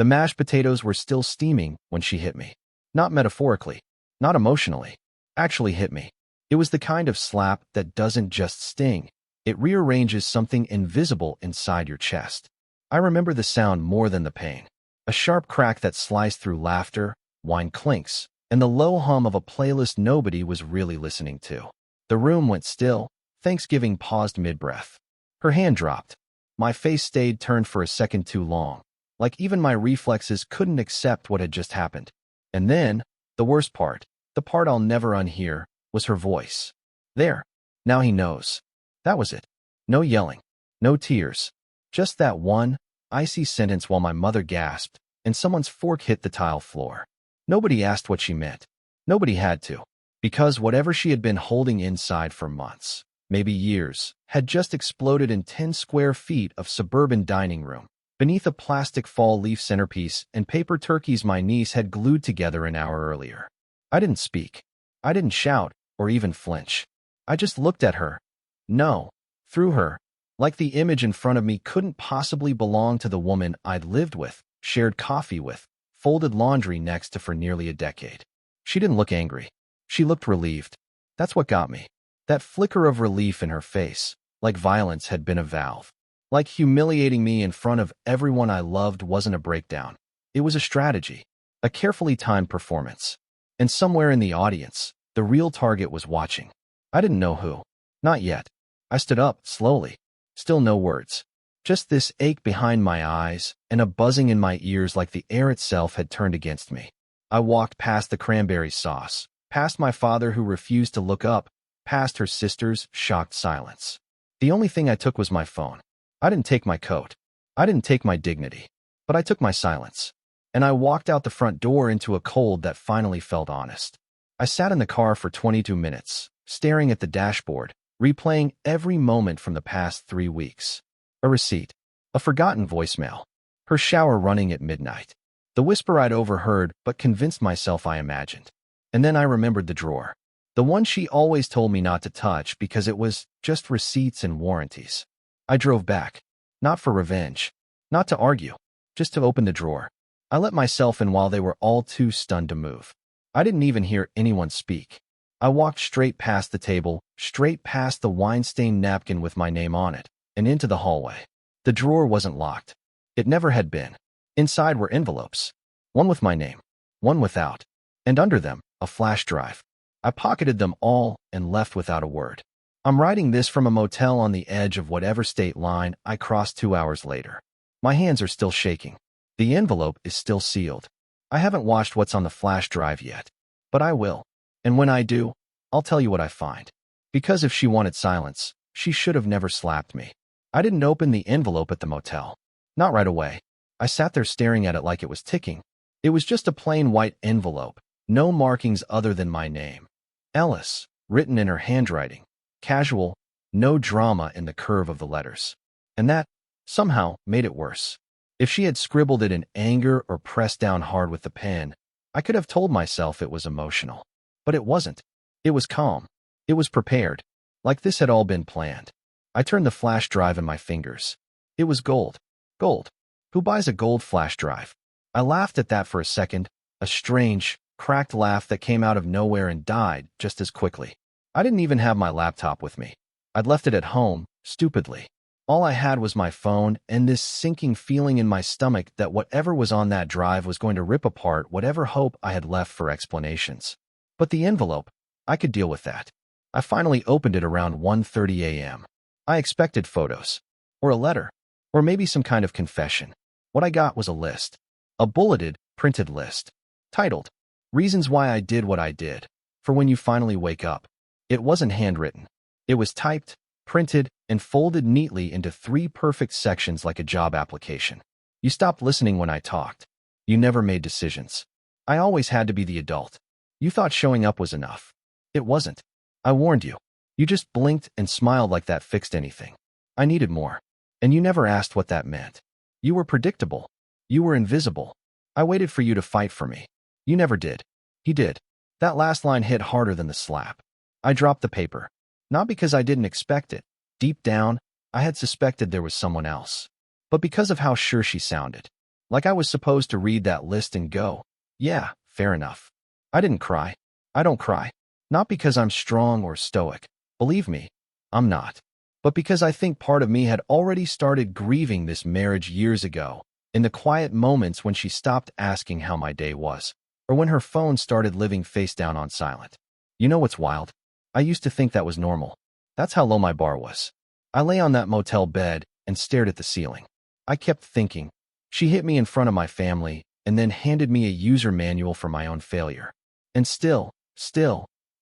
The mashed potatoes were still steaming when she hit me. Not metaphorically, not emotionally, actually hit me. It was the kind of slap that doesn't just sting, it rearranges something invisible inside your chest. I remember the sound more than the pain. A sharp crack that sliced through laughter, wine clinks, and the low hum of a playlist nobody was really listening to. The room went still. Thanksgiving paused mid-breath. Her hand dropped. My face stayed turned for a second too long, like even my reflexes couldn't accept what had just happened. And then, the worst part, the part I'll never unhear, was her voice. There. Now he knows. That was it. No yelling. No tears. Just that one, icy sentence while my mother gasped, and someone's fork hit the tile floor. Nobody asked what she meant. Nobody had to. Because whatever she had been holding inside for months, maybe years, had just exploded in 10 square feet of suburban dining room, beneath a plastic fall-leaf centerpiece and paper turkeys my niece had glued together an hour earlier. I didn't speak. I didn't shout or even flinch. I just looked at her. No, through her, like the image in front of me couldn't possibly belong to the woman I'd lived with, shared coffee with, folded laundry next to for nearly a decade. She didn't look angry. She looked relieved. That's what got me. That flicker of relief in her face, like violence had been a valve. Like humiliating me in front of everyone I loved wasn't a breakdown. It was a strategy, a carefully timed performance. And somewhere in the audience, the real target was watching. I didn't know who. Not yet. I stood up, slowly. Still no words. Just this ache behind my eyes and a buzzing in my ears like the air itself had turned against me. I walked past the cranberry sauce, past my father who refused to look up, past her sister's shocked silence. The only thing I took was my phone. I didn't take my coat. I didn't take my dignity. But I took my silence. And I walked out the front door into a cold that finally felt honest. I sat in the car for 22 minutes, staring at the dashboard, replaying every moment from the past 3 weeks. A receipt. A forgotten voicemail. Her shower running at midnight. The whisper I'd overheard but convinced myself I imagined. And then I remembered the drawer. The one she always told me not to touch because it was just receipts and warranties. I drove back. Not for revenge. Not to argue. Just to open the drawer. I let myself in while they were all too stunned to move. I didn't even hear anyone speak. I walked straight past the table, straight past the wine-stained napkin with my name on it, and into the hallway. The drawer wasn't locked. It never had been. Inside were envelopes. One with my name. One without. And under them, a flash drive. I pocketed them all and left without a word. I'm writing this from a motel on the edge of whatever state line I crossed 2 hours later. My hands are still shaking. The envelope is still sealed. I haven't watched what's on the flash drive yet. But I will. And when I do, I'll tell you what I find. Because if she wanted silence, she should have never slapped me. I didn't open the envelope at the motel. Not right away. I sat there staring at it like it was ticking. It was just a plain white envelope, no markings other than my name. Ellis, written in her handwriting. Casual, no drama in the curve of the letters. And that, somehow, made it worse. If she had scribbled it in anger or pressed down hard with the pen, I could have told myself it was emotional. But it wasn't. It was calm. It was prepared. Like this had all been planned. I turned the flash drive in my fingers. It was gold. Gold. Who buys a gold flash drive? I laughed at that for a second, a strange, cracked laugh that came out of nowhere and died just as quickly. I didn't even have my laptop with me. I'd left it at home, stupidly. All I had was my phone and this sinking feeling in my stomach that whatever was on that drive was going to rip apart whatever hope I had left for explanations. But the envelope, I could deal with that. I finally opened it around 1:30 a.m. I expected photos. Or a letter. Or maybe some kind of confession. What I got was a list. A bulleted, printed list. Titled, Reasons Why I Did What I Did. For when you finally wake up. It wasn't handwritten. It was typed, printed, and folded neatly into 3 perfect sections like a job application. You stopped listening when I talked. You never made decisions. I always had to be the adult. You thought showing up was enough. It wasn't. I warned you. You just blinked and smiled like that fixed anything. I needed more. And you never asked what that meant. You were predictable. You were invisible. I waited for you to fight for me. You never did. He did. That last line hit harder than the slap. I dropped the paper. Not because I didn't expect it. Deep down, I had suspected there was someone else. But because of how sure she sounded. Like I was supposed to read that list and go, yeah, fair enough. I didn't cry. I don't cry. Not because I'm strong or stoic. Believe me, I'm not. But because I think part of me had already started grieving this marriage years ago, in the quiet moments when she stopped asking how my day was, or when her phone started living face down on silent. You know what's wild? I used to think that was normal. That's how low my bar was. I lay on that motel bed and stared at the ceiling. I kept thinking, she hit me in front of my family and then handed me a user manual for my own failure. And still,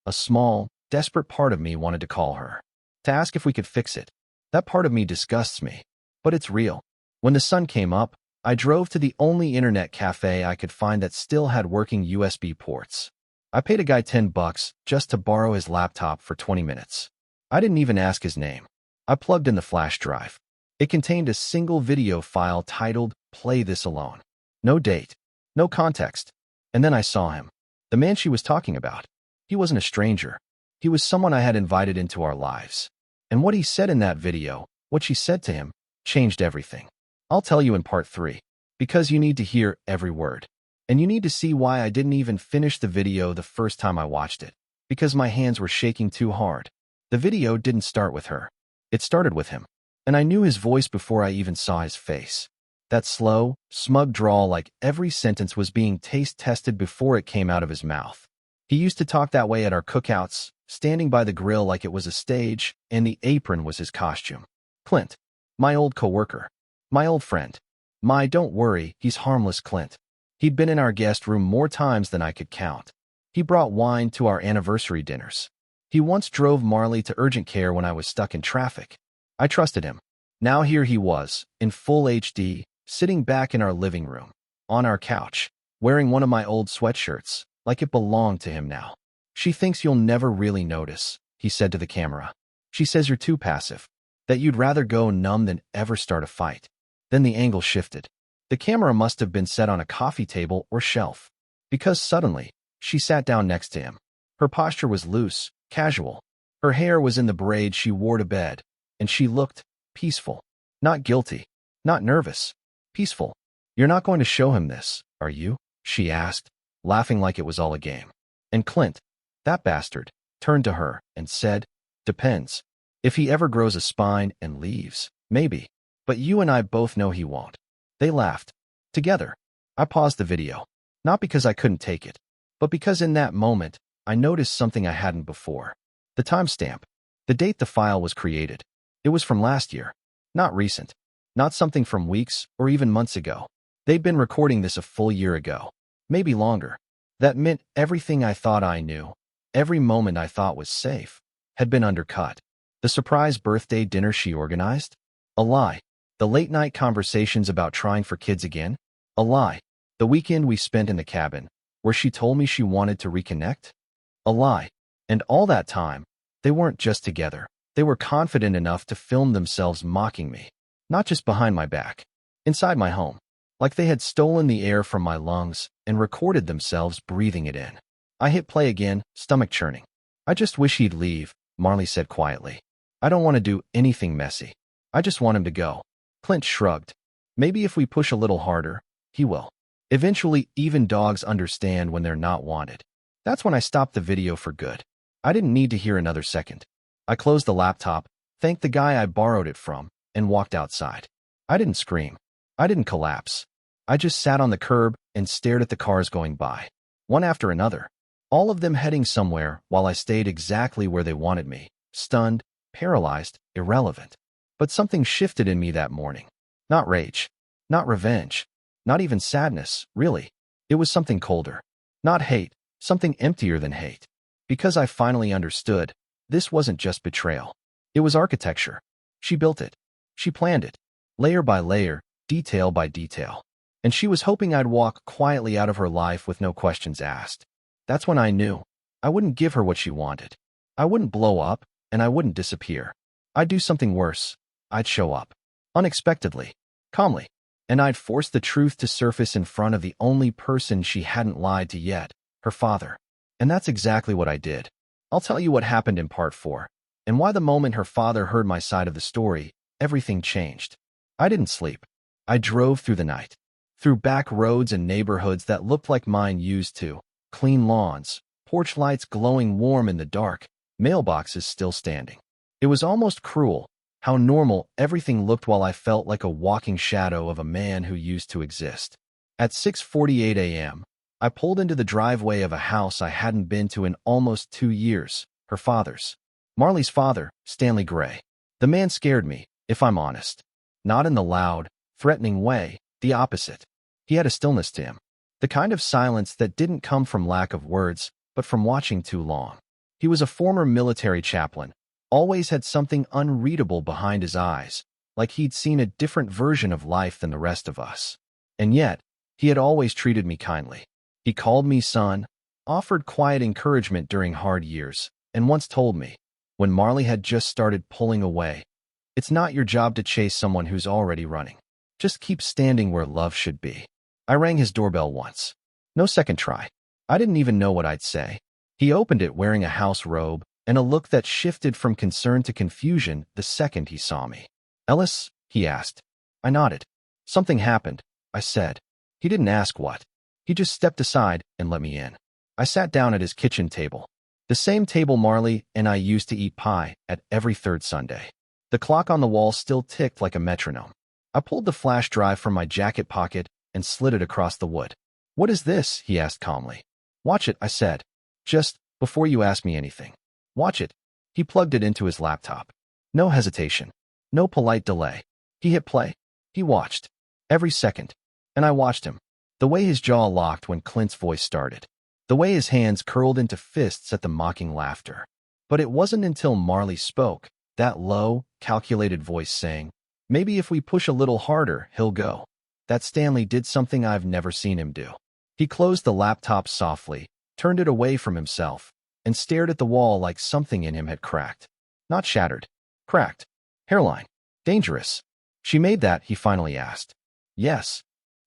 a small, desperate part of me wanted to call her, to ask if we could fix it. That part of me disgusts me, but it's real. When the sun came up, I drove to the only internet cafe I could find that still had working USB ports. I paid a guy $10 just to borrow his laptop for 20 minutes. I didn't even ask his name. I plugged in the flash drive. It contained a single video file titled, "Play This Alone." No date, no context. And then I saw him. The man she was talking about. He wasn't a stranger. He was someone I had invited into our lives. And what he said in that video, what she said to him, changed everything. I'll tell you in part 3, because you need to hear every word. And you need to see why I didn't even finish the video the first time I watched it, because my hands were shaking too hard. The video didn't start with her. It started with him. And I knew his voice before I even saw his face. That slow, smug drawl, like every sentence was being taste-tested before it came out of his mouth. He used to talk that way at our cookouts, standing by the grill like it was a stage, and the apron was his costume. Clint, my old coworker, my old friend, my don't worry, he's harmless Clint. He'd been in our guest room more times than I could count. He brought wine to our anniversary dinners. He once drove Marley to urgent care when I was stuck in traffic. I trusted him. Now here he was, in full HD, sitting back in our living room, on our couch, wearing one of my old sweatshirts, like it belonged to him now. She thinks you'll never really notice, he said to the camera. She says you're too passive, that you'd rather go numb than ever start a fight. Then the angle shifted. The camera must have been set on a coffee table or shelf, because suddenly, she sat down next to him. Her posture was loose, casual. Her hair was in the braid she wore to bed, and she looked peaceful. Not guilty, not nervous. Peaceful. You're not going to show him this, are you? She asked, laughing like it was all a game. And Clint, that bastard, turned to her and said, depends. If he ever grows a spine and leaves, maybe. But you and I both know he won't. They laughed. Together. I paused the video. Not because I couldn't take it, but because in that moment, I noticed something I hadn't before. The timestamp. The date the file was created. It was from last year. Not recent. Not something from weeks or even months ago. They'd been recording this a full year ago. Maybe longer. That meant everything I thought I knew, every moment I thought was safe, had been undercut. The surprise birthday dinner she organized? A lie. The late-night conversations about trying for kids again? A lie. The weekend we spent in the cabin, where she told me she wanted to reconnect? A lie. And all that time, they weren't just together. They were confident enough to film themselves mocking me. Not just behind my back. Inside my home. Like they had stolen the air from my lungs and recorded themselves breathing it in. I hit play again, stomach churning. I just wish he'd leave, Marley said quietly. I don't want to do anything messy. I just want him to go. Clint shrugged. Maybe if we push a little harder, he will. Eventually, even dogs understand when they're not wanted. That's when I stopped the video for good. I didn't need to hear another second. I closed the laptop, thanked the guy I borrowed it from, and walked outside. I didn't scream. I didn't collapse. I just sat on the curb and stared at the cars going by, one after another, all of them heading somewhere while I stayed exactly where they wanted me, stunned, paralyzed, irrelevant. But something shifted in me that morning. Not rage, not revenge, not even sadness, really. It was something colder. Not hate, something emptier than hate. Because I finally understood, this wasn't just betrayal. It was architecture. She built it. She planned it, layer by layer, detail by detail. And she was hoping I'd walk quietly out of her life with no questions asked. That's when I knew. I wouldn't give her what she wanted. I wouldn't blow up, and I wouldn't disappear. I'd do something worse. I'd show up. Unexpectedly. Calmly. And I'd force the truth to surface in front of the only person she hadn't lied to yet, her father. And that's exactly what I did. I'll tell you what happened in part 4, and why the moment her father heard my side of the story, everything changed. I didn't sleep. I drove through the night, through back roads and neighborhoods that looked like mine used to, clean lawns, porch lights glowing warm in the dark, mailboxes still standing. It was almost cruel how normal everything looked while I felt like a walking shadow of a man who used to exist. At 6:48 a.m., I pulled into the driveway of a house I hadn't been to in almost 2 years, her father's. Marley's father, Stanley Gray. The man scared me, if I'm honest. Not in the loud, threatening way, the opposite. He had a stillness to him. The kind of silence that didn't come from lack of words, but from watching too long. He was a former military chaplain, always had something unreadable behind his eyes, like he'd seen a different version of life than the rest of us. And yet, he had always treated me kindly. He called me son, offered quiet encouragement during hard years, and once told me, when Marley had just started pulling away, "It's not your job to chase someone who's already running. Just keep standing where love should be." I rang his doorbell once. No second try. I didn't even know what I'd say. He opened it wearing a house robe and a look that shifted from concern to confusion the second he saw me. "Ellis?" he asked. I nodded. "Something happened," I said. He didn't ask what. He just stepped aside and let me in. I sat down at his kitchen table. The same table Marley and I used to eat pie at every third Sunday. The clock on the wall still ticked like a metronome. I pulled the flash drive from my jacket pocket and slid it across the wood. "What is this?" he asked calmly. "Watch it," I said. "Just before you ask me anything. Watch it." He plugged it into his laptop. No hesitation. No polite delay. He hit play. He watched. Every second. And I watched him. The way his jaw locked when Clint's voice started. The way his hands curled into fists at the mocking laughter. But it wasn't until Marley spoke, that low, calculated voice saying, "Maybe if we push a little harder, he'll go," that Stanley did something I've never seen him do. He closed the laptop softly, turned it away from himself, and stared at the wall like something in him had cracked. Not shattered. Cracked. Hairline. Dangerous. "She made that?" he finally asked. "Yes."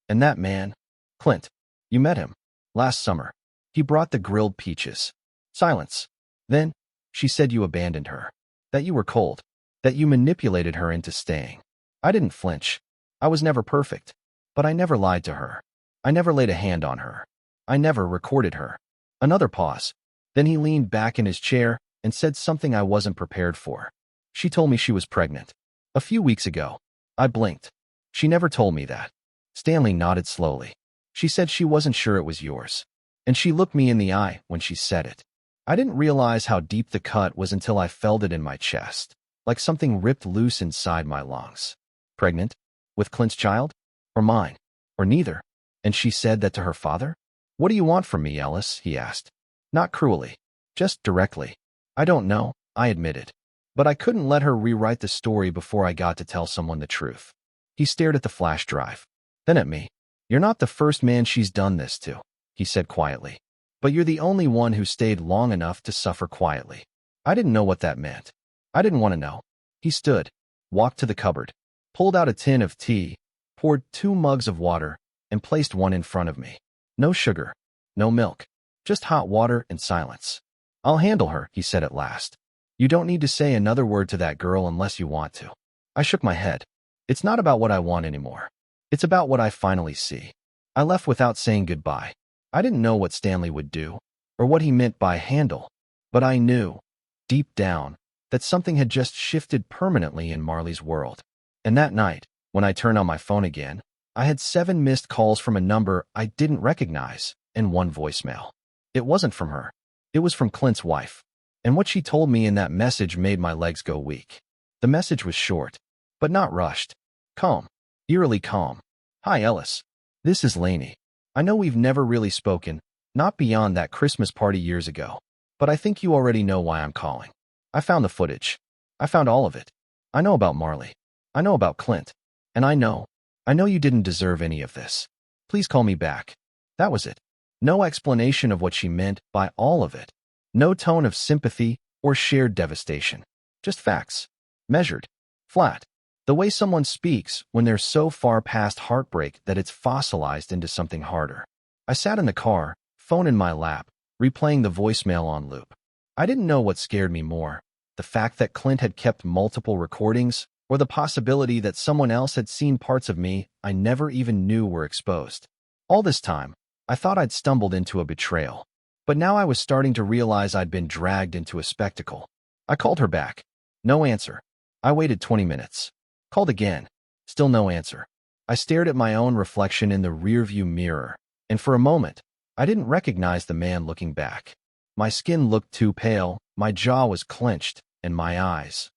"And that man? Clint. You met him. Last summer. He brought the grilled peaches." Silence. "Then, she said you abandoned her. That you were cold. That you manipulated her into staying." I didn't flinch. I was never perfect. But I never lied to her. I never laid a hand on her. I never recorded her. Another pause. Then he leaned back in his chair and said something I wasn't prepared for. "She told me she was pregnant. A few weeks ago." I blinked. "She never told me that." Stanley nodded slowly. "She said she wasn't sure it was yours. And she looked me in the eye when she said it." I didn't realize how deep the cut was until I felt it in my chest, like something ripped loose inside my lungs. Pregnant? With Clint's child? Or mine? Or neither? And she said that to her father? "What do you want from me, Ellis?" he asked. Not cruelly. Just directly. "I don't know," I admitted. But I couldn't let her rewrite the story before I got to tell someone the truth. He stared at the flash drive. Then at me. "You're not the first man she's done this to," he said quietly. "But you're the only one who stayed long enough to suffer quietly." I didn't know what that meant. I didn't want to know. He stood, walked to the cupboard, pulled out a tin of tea, poured 2 mugs of water, and placed one in front of me. No sugar. No milk. Just hot water and silence. "I'll handle her," he said at last. "You don't need to say another word to that girl unless you want to." I shook my head. "It's not about what I want anymore. It's about what I finally see." I left without saying goodbye. I didn't know what Stanley would do, or what he meant by handle, but I knew, deep down, that something had just shifted permanently in Marley's world. And that night, when I turned on my phone again, I had 7 missed calls from a number I didn't recognize, and 1 voicemail. It wasn't from her. It was from Clint's wife. And what she told me in that message made my legs go weak. The message was short, but not rushed. Calm. Eerily calm. "Hi, Ellis. This is Lainey. I know we've never really spoken, not beyond that Christmas party years ago, but I think you already know why I'm calling. I found the footage. I found all of it. I know about Marley. I know about Clint. And I know you didn't deserve any of this. Please call me back." That was it. No explanation of what she meant by all of it. No tone of sympathy or shared devastation. Just facts. Measured. Flat. The way someone speaks when they're so far past heartbreak that it's fossilized into something harder. I sat in the car, phone in my lap, replaying the voicemail on loop. I didn't know what scared me more, the fact that Clint had kept multiple recordings or the possibility that someone else had seen parts of me I never even knew were exposed. All this time, I thought I'd stumbled into a betrayal. But now I was starting to realize I'd been dragged into a spectacle. I called her back. No answer. I waited 20 minutes. Called again. Still no answer. I stared at my own reflection in the rearview mirror, and for a moment, I didn't recognize the man looking back. My skin looked too pale, my jaw was clenched, and my eyes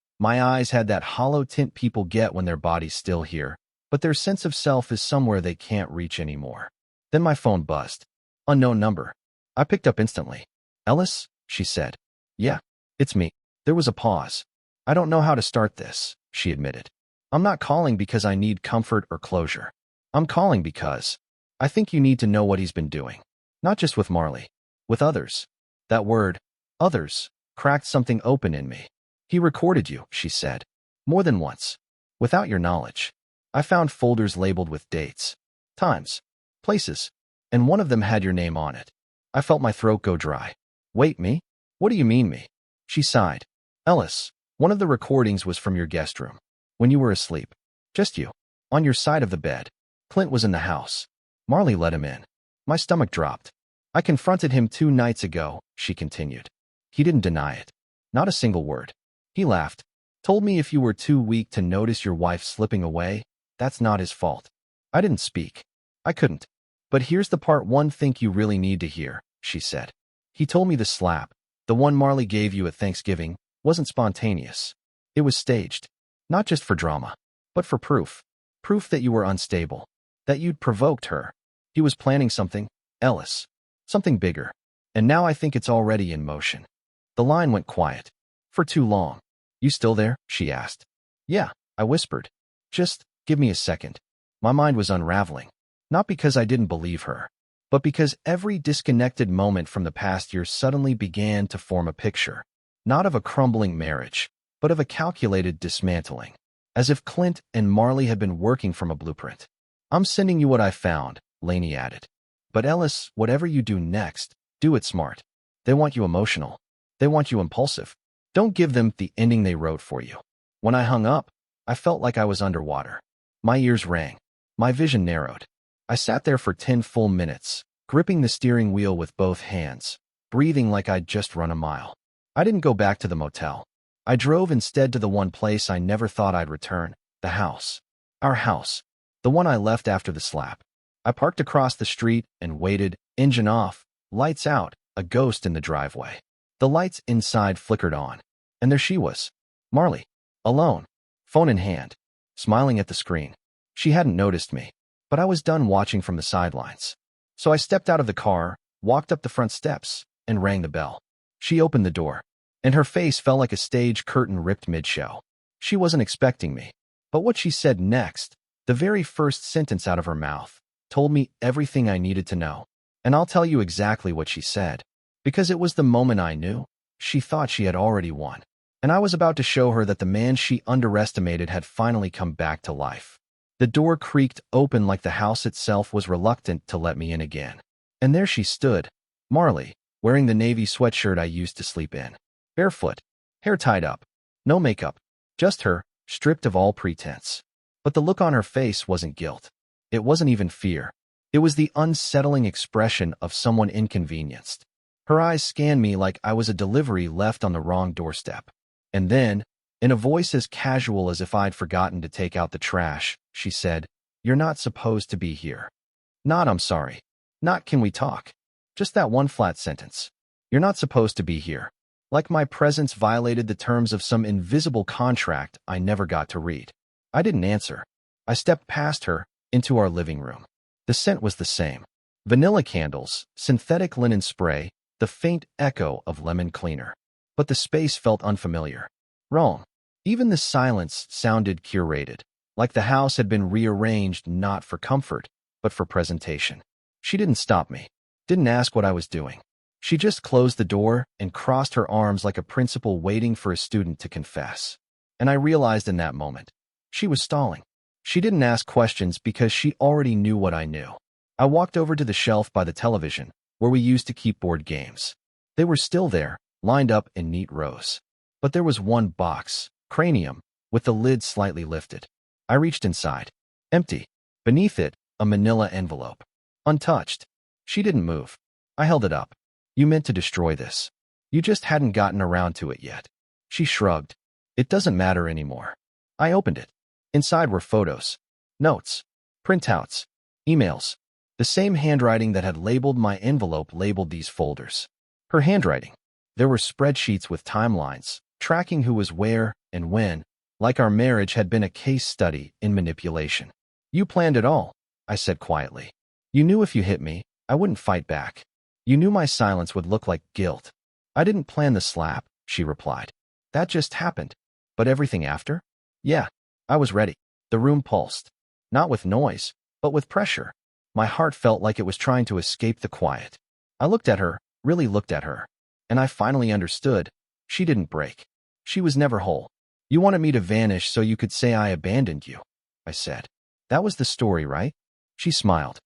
had that hollow tint people get when their body's still here, but their sense of self is somewhere they can't reach anymore. Then my phone buzzed. Unknown number. I picked up instantly. Ellis? She said. Yeah, it's me. There was a pause. I don't know how to start this, she admitted. I'm not calling because I need comfort or closure. I'm calling because I think you need to know what he's been doing. Not just with Marley. With others. That word, others, cracked something open in me. He recorded you, she said. More than once. Without your knowledge. I found folders labeled with dates, times, places, and one of them had your name on it. I felt my throat go dry. Wait, me? What do you mean me? She sighed. Ellis, one of the recordings was from your guest room. When you were asleep. Just you. On your side of the bed. Clint was in the house. Marley let him in. My stomach dropped. I confronted him 2 nights ago, she continued. He didn't deny it. Not a single word. He laughed. Told me if you were too weak to notice your wife slipping away, that's not his fault. I didn't speak. I couldn't. But here's the part one think you really need to hear, she said. He told me the slap, the one Marley gave you at Thanksgiving, wasn't spontaneous. It was staged. Not just for drama, but for proof. Proof that you were unstable. That you'd provoked her. He was planning something, Ellis. Something bigger. And now I think it's already in motion. The line went quiet. For too long. You still there? She asked. Yeah, I whispered. Just give me a second. My mind was unraveling. Not because I didn't believe her, but because every disconnected moment from the past year suddenly began to form a picture. Not of a crumbling marriage, but of a calculated dismantling. As if Clint and Marley had been working from a blueprint. I'm sending you what I found, Lainey added. But Ellis, whatever you do next, do it smart. They want you emotional. They want you impulsive. Don't give them the ending they wrote for you. When I hung up, I felt like I was underwater. My ears rang. My vision narrowed. I sat there for 10 full minutes, gripping the steering wheel with both hands, breathing like I'd just run a mile. I didn't go back to the motel. I drove instead to the one place I never thought I'd return, the house. Our house. The one I left after the slap. I parked across the street and waited, engine off, lights out, a ghost in the driveway. The lights inside flickered on, and there she was, Marley, alone, phone in hand, smiling at the screen. She hadn't noticed me, but I was done watching from the sidelines. So I stepped out of the car, walked up the front steps, and rang the bell. She opened the door, and her face felt like a stage curtain ripped mid-show. She wasn't expecting me, but what she said next, the very first sentence out of her mouth, told me everything I needed to know. And I'll tell you exactly what she said. Because it was the moment I knew. She thought she had already won. And I was about to show her that the man she underestimated had finally come back to life. The door creaked open like the house itself was reluctant to let me in again. And there she stood, Marley, wearing the navy sweatshirt I used to sleep in. Barefoot, hair tied up, no makeup, just her, stripped of all pretense. But the look on her face wasn't guilt. It wasn't even fear. It was the unsettling expression of someone inconvenienced. Her eyes scanned me like I was a delivery left on the wrong doorstep. And then, in a voice as casual as if I'd forgotten to take out the trash, she said, "You're not supposed to be here." Not "I'm sorry." Not "Can we talk?" Just that one flat sentence. "You're not supposed to be here." Like my presence violated the terms of some invisible contract I never got to read. I didn't answer. I stepped past her, into our living room. The scent was the same. Vanilla candles, synthetic linen spray, the faint echo of lemon cleaner. But the space felt unfamiliar. Wrong. Even the silence sounded curated, like the house had been rearranged not for comfort, but for presentation. She didn't stop me. Didn't ask what I was doing. She just closed the door and crossed her arms like a principal waiting for a student to confess. And I realized in that moment, she was stalling. She didn't ask questions because she already knew what I knew. I walked over to the shelf by the television, where we used to keep board games. They were still there, lined up in neat rows. But there was one box, Cranium, with the lid slightly lifted. I reached inside. Empty. Beneath it, a manila envelope. Untouched. She didn't move. I held it up. You meant to destroy this. You just hadn't gotten around to it yet. She shrugged. It doesn't matter anymore. I opened it. Inside were photos, notes, printouts, emails. The same handwriting that had labeled my envelope labeled these folders. Her handwriting. There were spreadsheets with timelines, tracking who was where and when, like our marriage had been a case study in manipulation. You planned it all, I said quietly. You knew if you hit me, I wouldn't fight back. You knew my silence would look like guilt. I didn't plan the slap, she replied. That just happened. But everything after? Yeah, I was ready. The room pulsed. Not with noise, but with pressure. My heart felt like it was trying to escape the quiet. I looked at her, really looked at her, and I finally understood. She didn't break. She was never whole. You wanted me to vanish so you could say I abandoned you, I said. That was the story, right? She smiled.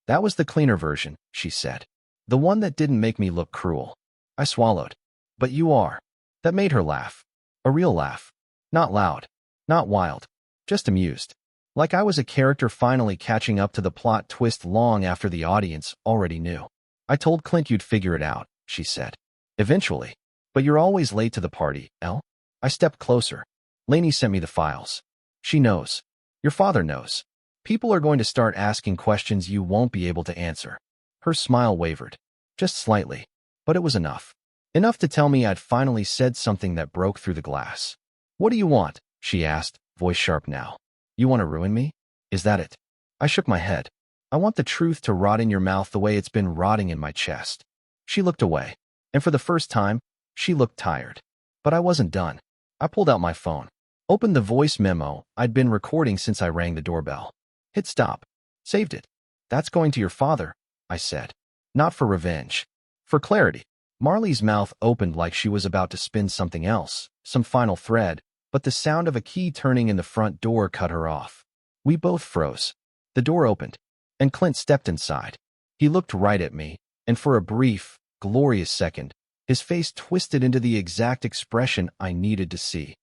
That was the cleaner version, she said. The one that didn't make me look cruel. I swallowed. But you are. That made her laugh. A real laugh. Not loud. Not wild. Just amused. Like I was a character finally catching up to the plot twist long after the audience already knew. I told Clint you'd figure it out, she said. Eventually. But you're always late to the party, Elle. I stepped closer. Lainey sent me the files. She knows. Your father knows. People are going to start asking questions you won't be able to answer. Her smile wavered. Just slightly. But it was enough. Enough to tell me I'd finally said something that broke through the glass. What do you want? She asked, voice sharp now. You want to ruin me? Is that it? I shook my head. I want the truth to rot in your mouth the way it's been rotting in my chest. She looked away. And for the first time, she looked tired. But I wasn't done. I pulled out my phone. Opened the voice memo I'd been recording since I rang the doorbell. Hit stop. Saved it. That's going to your father, I said. Not for revenge. For clarity. Marley's mouth opened like she was about to spin something else, some final thread, but the sound of a key turning in the front door cut her off. We both froze. The door opened, and Clint stepped inside. He looked right at me, and for a brief, glorious second, his face twisted into the exact expression I needed to see.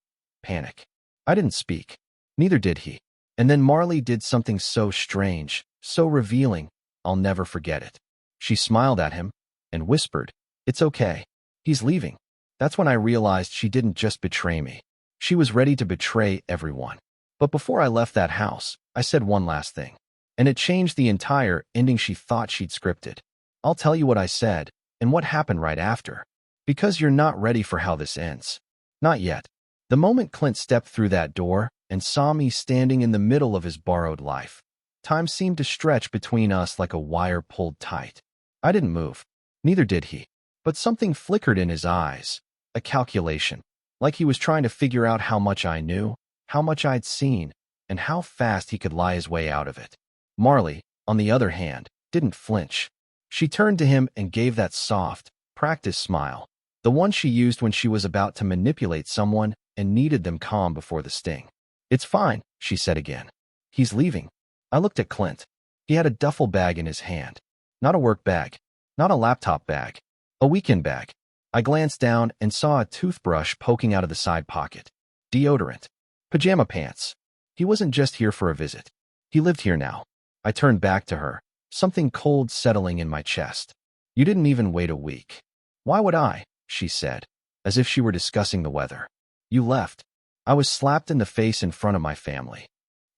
Panic. I didn't speak. Neither did he. And then Marley did something so strange, so revealing, I'll never forget it. She smiled at him and whispered, It's okay. He's leaving. That's when I realized she didn't just betray me. She was ready to betray everyone. But before I left that house, I said one last thing. And it changed the entire ending she thought she'd scripted. I'll tell you what I said and what happened right after. Because you're not ready for how this ends. Not yet. The moment Clint stepped through that door and saw me standing in the middle of his borrowed life, time seemed to stretch between us like a wire pulled tight. I didn't move. Neither did he. But something flickered in his eyes. A calculation. Like he was trying to figure out how much I knew, how much I'd seen, and how fast he could lie his way out of it. Marley, on the other hand, didn't flinch. She turned to him and gave that soft, practiced smile. The one she used when she was about to manipulate someone and needed them calm before the sting. It's fine, she said again. He's leaving. I looked at Clint. He had a duffel bag in his hand. Not a work bag. Not a laptop bag. A weekend bag. I glanced down and saw a toothbrush poking out of the side pocket. Deodorant. Pajama pants. He wasn't just here for a visit. He lived here now. I turned back to her, something cold settling in my chest. You didn't even wait a week. Why would I? She said, as if she were discussing the weather. You left. I was slapped in the face in front of my family.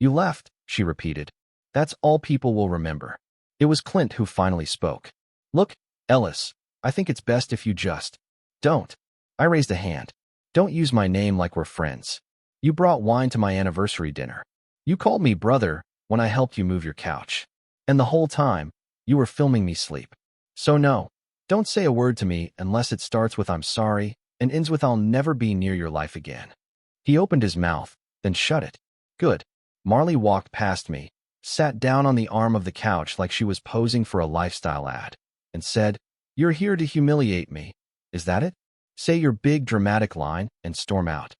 You left, she repeated. That's all people will remember. It was Clint who finally spoke. Look, Ellis, I think it's best if you just don't. I raised a hand. Don't use my name like we're friends. You brought wine to my anniversary dinner. You called me brother when I helped you move your couch. And the whole time, you were filming me sleep. So no, don't say a word to me unless it starts with I'm sorry and ends with I'll never be near your life again. He opened his mouth, then shut it. Good. Marley walked past me, sat down on the arm of the couch like she was posing for a lifestyle ad, and said, You're here to humiliate me. Is that it? Say your big dramatic line and storm out.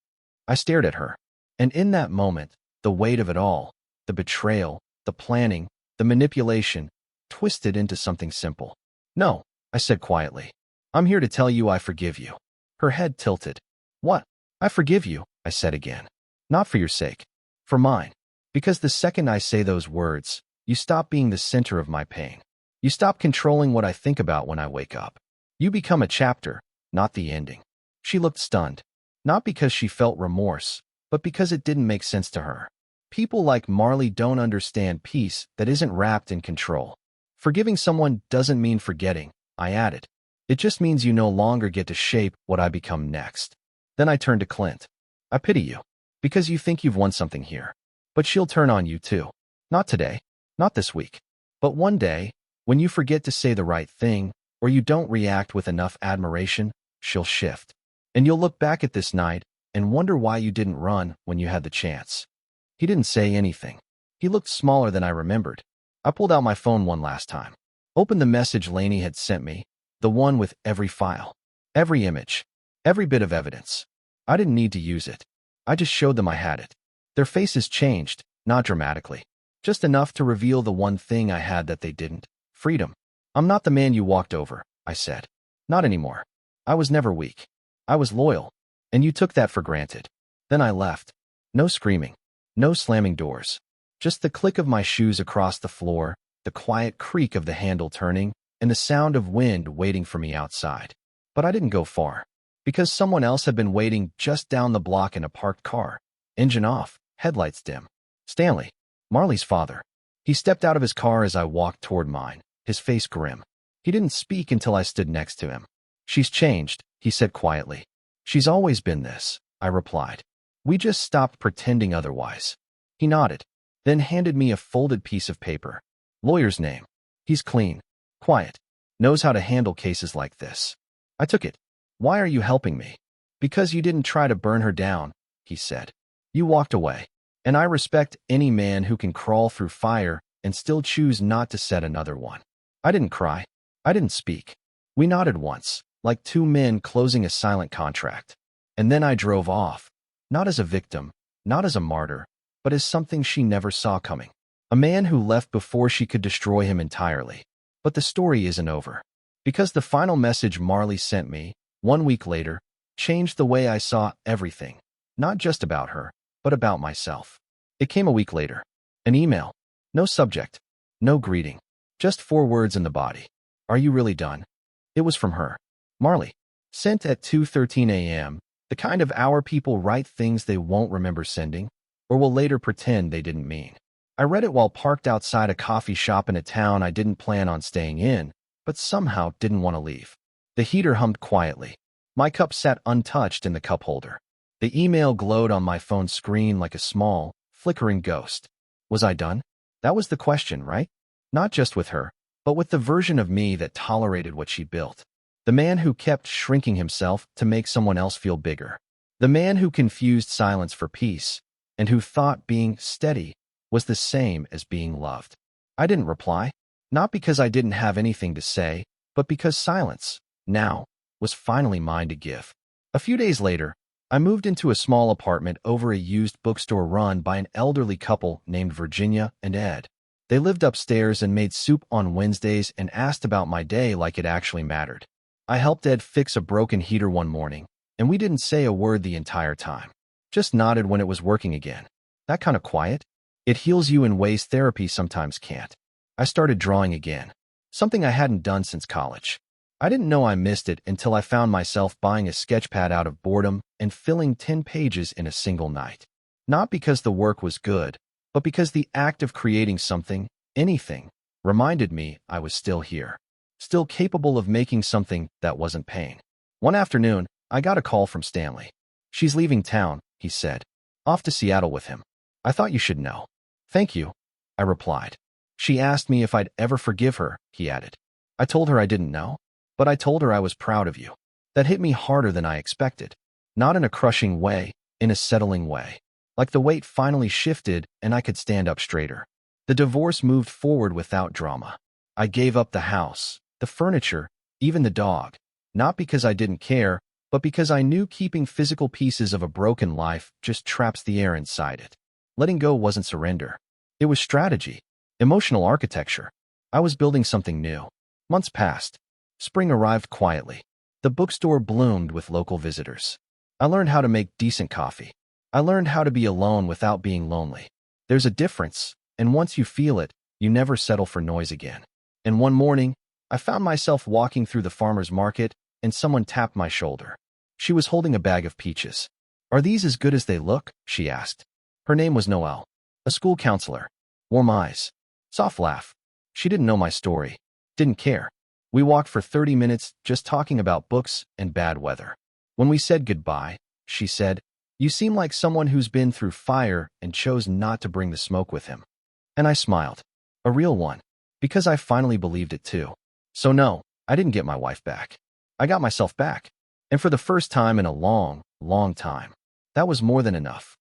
I stared at her, and in that moment, the weight of it all, the betrayal, the planning, the manipulation, twisted into something simple. No, I said quietly. I'm here to tell you I forgive you. Her head tilted. What? I forgive you. I said again. Not for your sake. For mine. Because the second I say those words, you stop being the center of my pain. You stop controlling what I think about when I wake up. You become a chapter, not the ending. She looked stunned. Not because she felt remorse, but because it didn't make sense to her. People like Marley don't understand peace that isn't wrapped in control. Forgiving someone doesn't mean forgetting, I added. It just means you no longer get to shape what I become next. Then I turned to Clint. I pity you. Because you think you've won something here. But she'll turn on you too. Not today. Not this week. But one day, when you forget to say the right thing, or you don't react with enough admiration, she'll shift. And you'll look back at this night and wonder why you didn't run when you had the chance. He didn't say anything. He looked smaller than I remembered. I pulled out my phone one last time. Opened the message Lainey had sent me, the one with every file, every image, every bit of evidence. I didn't need to use it. I just showed them I had it. Their faces changed, not dramatically. Just enough to reveal the one thing I had that they didn't. Freedom. I'm not the man you walked over, I said. Not anymore. I was never weak. I was loyal. And you took that for granted. Then I left. No screaming. No slamming doors. Just the click of my shoes across the floor, the quiet creak of the handle turning, and the sound of wind waiting for me outside. But I didn't go far. Because someone else had been waiting just down the block in a parked car. Engine off, headlights dim. Stanley, Marley's father. He stepped out of his car as I walked toward mine, his face grim. He didn't speak until I stood next to him. She's changed, he said quietly. She's always been this, I replied. We just stopped pretending otherwise. He nodded, then handed me a folded piece of paper. Lawyer's name. He's clean, quiet, knows how to handle cases like this. I took it. Why are you helping me? Because you didn't try to burn her down, he said. You walked away. And I respect any man who can crawl through fire and still choose not to set another one. I didn't cry. I didn't speak. We nodded once, like two men closing a silent contract. And then I drove off, not as a victim, not as a martyr, but as something she never saw coming. A man who left before she could destroy him entirely. But the story isn't over. Because the final message Marley sent me, 1 week later, changed the way I saw everything. Not just about her, but about myself. It came a week later. An email. No subject. No greeting. Just 4 words in the body. Are you really done? It was from her. Marley. Sent at 2:13 a.m., the kind of hour people write things they won't remember sending, or will later pretend they didn't mean. I read it while parked outside a coffee shop in a town I didn't plan on staying in, but somehow didn't want to leave. The heater hummed quietly. My cup sat untouched in the cup holder. The email glowed on my phone screen like a small, flickering ghost. Was I done? That was the question, right? Not just with her, but with the version of me that tolerated what she built. The man who kept shrinking himself to make someone else feel bigger. The man who confused silence for peace, and who thought being steady was the same as being loved. I didn't reply, not because I didn't have anything to say, but because silence, now, was finally mine to give. A few days later, I moved into a small apartment over a used bookstore run by an elderly couple named Virginia and Ed. They lived upstairs and made soup on Wednesdays and asked about my day like it actually mattered. I helped Ed fix a broken heater one morning, and we didn't say a word the entire time. Just nodded when it was working again. That kind of quiet? It heals you in ways therapy sometimes can't. I started drawing again, something I hadn't done since college. I didn't know I missed it until I found myself buying a sketchpad out of boredom and filling 10 pages in a single night. Not because the work was good, but because the act of creating something, anything, reminded me I was still here, still capable of making something that wasn't pain. One afternoon, I got a call from Stanley. She's leaving town, he said. Off to Seattle with him. I thought you should know. Thank you, I replied. She asked me if I'd ever forgive her, he added. I told her I didn't know, but I told her I was proud of you. That hit me harder than I expected. Not in a crushing way, in a settling way. Like the weight finally shifted and I could stand up straighter. The divorce moved forward without drama. I gave up the house, the furniture, even the dog. Not because I didn't care, but because I knew keeping physical pieces of a broken life just traps the air inside it. Letting go wasn't surrender. It was strategy, emotional architecture. I was building something new. Months passed. Spring arrived quietly. The bookstore bloomed with local visitors. I learned how to make decent coffee. I learned how to be alone without being lonely. There's a difference, and once you feel it, you never settle for noise again. And one morning, I found myself walking through the farmer's market, and someone tapped my shoulder. She was holding a bag of peaches. "Are these as good as they look?" she asked. Her name was Noelle, a school counselor. Warm eyes. Soft laugh. She didn't know my story. Didn't care. We walked for 30 minutes just talking about books and bad weather. When we said goodbye, she said, "You seem like someone who's been through fire and chose not to bring the smoke with him." And I smiled. A real one. Because I finally believed it too. So no, I didn't get my wife back. I got myself back. And for the first time in a long, long time. That was more than enough.